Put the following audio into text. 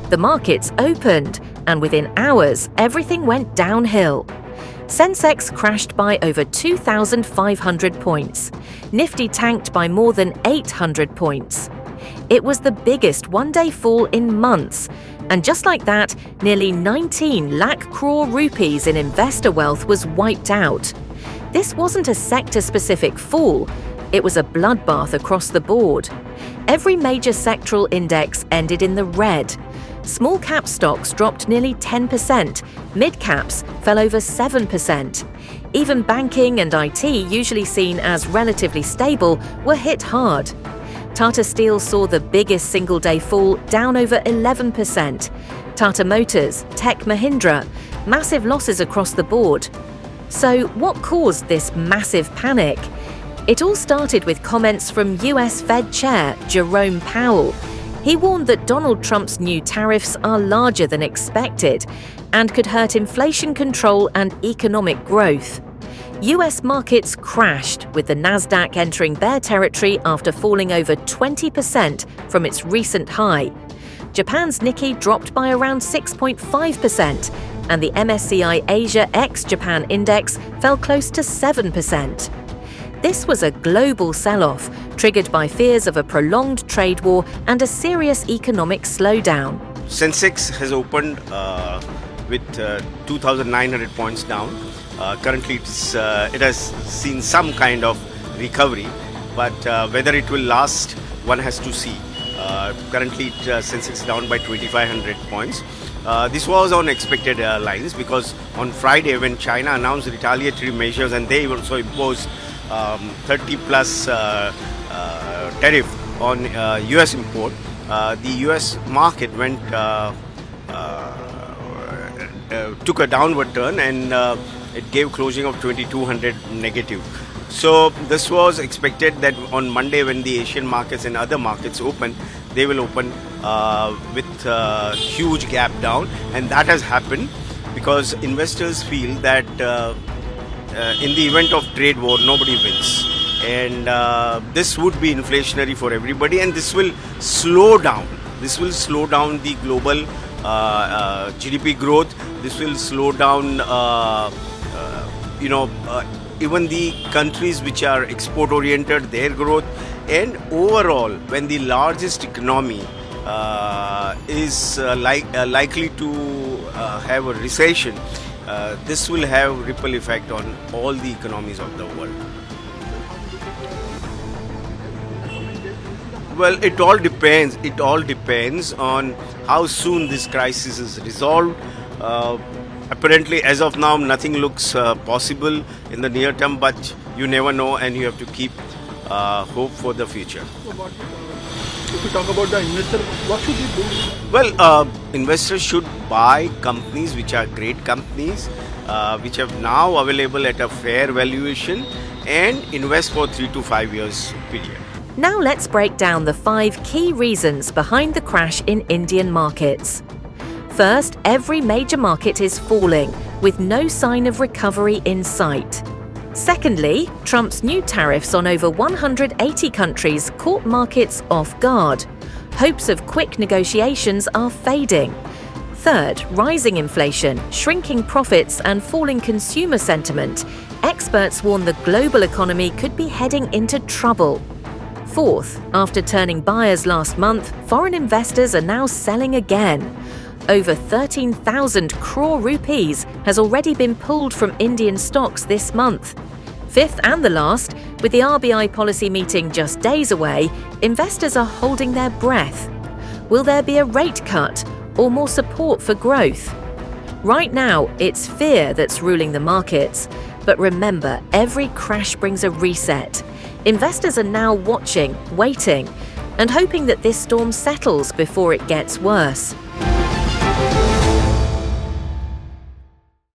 The markets opened, and within hours, everything went downhill. Sensex crashed by over 2,500 points. Nifty tanked by more than 800 points. It was the biggest one-day fall in months. And just like that, nearly 19 lakh crore rupees in investor wealth was wiped out. This wasn't a sector-specific fall. It was a bloodbath across the board. Every major sectoral index ended in the red. Small-cap stocks dropped nearly 10%. Mid-caps fell over 7%. Even banking and IT, usually seen as relatively stable, were hit hard. Tata Steel saw the biggest single-day fall, down over 11%. Tata Motors, Tech Mahindra, massive losses across the board. So what caused this massive panic? It all started with comments from US Fed Chair Jerome Powell. He warned that Donald Trump's new tariffs are larger than expected and could hurt inflation control and economic growth. US markets crashed, with the Nasdaq entering bear territory after falling over 20% from its recent high. Japan's Nikkei dropped by around 6.5%, and the MSCI Asia ex-Japan index fell close to 7%. This was a global sell-off, triggered by fears of a prolonged trade war and a serious economic slowdown. Sensex has opened with 2,900 points down. Currently, it has seen some kind of recovery, but whether it will last, one has to see. Currently, Sensex down by 2,500 points. This was on expected lines, because on Friday, when China announced retaliatory measures and they also imposed 30+ tariff on US import, the US market went took a downward turn, and it gave closing of 2,200 negative. So this was expected that on Monday, when the Asian markets and other markets open, they will open with a huge gap down, and that has happened because investors feel that in the event of trade war, nobody wins, and this would be inflationary for everybody, and this will slow down. This will slow down the global GDP growth. This will slow down, even the countries which are export-oriented, their growth. And overall, when the largest economy is likely to have a recession, this will have ripple effect on all the economies of the world. Well, it all depends. It all depends on how soon this crisis is resolved. Apparently, as of now, nothing looks possible in the near term, but you never know, and you have to keep hope for the future. If we talk about the investor, what should we do? Well, investors should buy companies which are great companies, which are now available at a fair valuation, and invest for 3 to 5 years period. Now let's break down the 5 key reasons behind the crash in Indian markets. First, every major market is falling, with no sign of recovery in sight. Secondly, Trump's new tariffs on over 180 countries caught markets off guard. Hopes of quick negotiations are fading. Third, rising inflation, shrinking profits, and falling consumer sentiment. Experts warn the global economy could be heading into trouble. Fourth, after turning buyers last month, foreign investors are now selling again. Over 13,000 crore rupees has already been pulled from Indian stocks this month. Fifth and the last, with the RBI policy meeting just days away, investors are holding their breath. Will there be a rate cut or more support for growth? Right now, it's fear that's ruling the markets. But remember, every crash brings a reset. Investors are now watching, waiting, and hoping that this storm settles before it gets worse.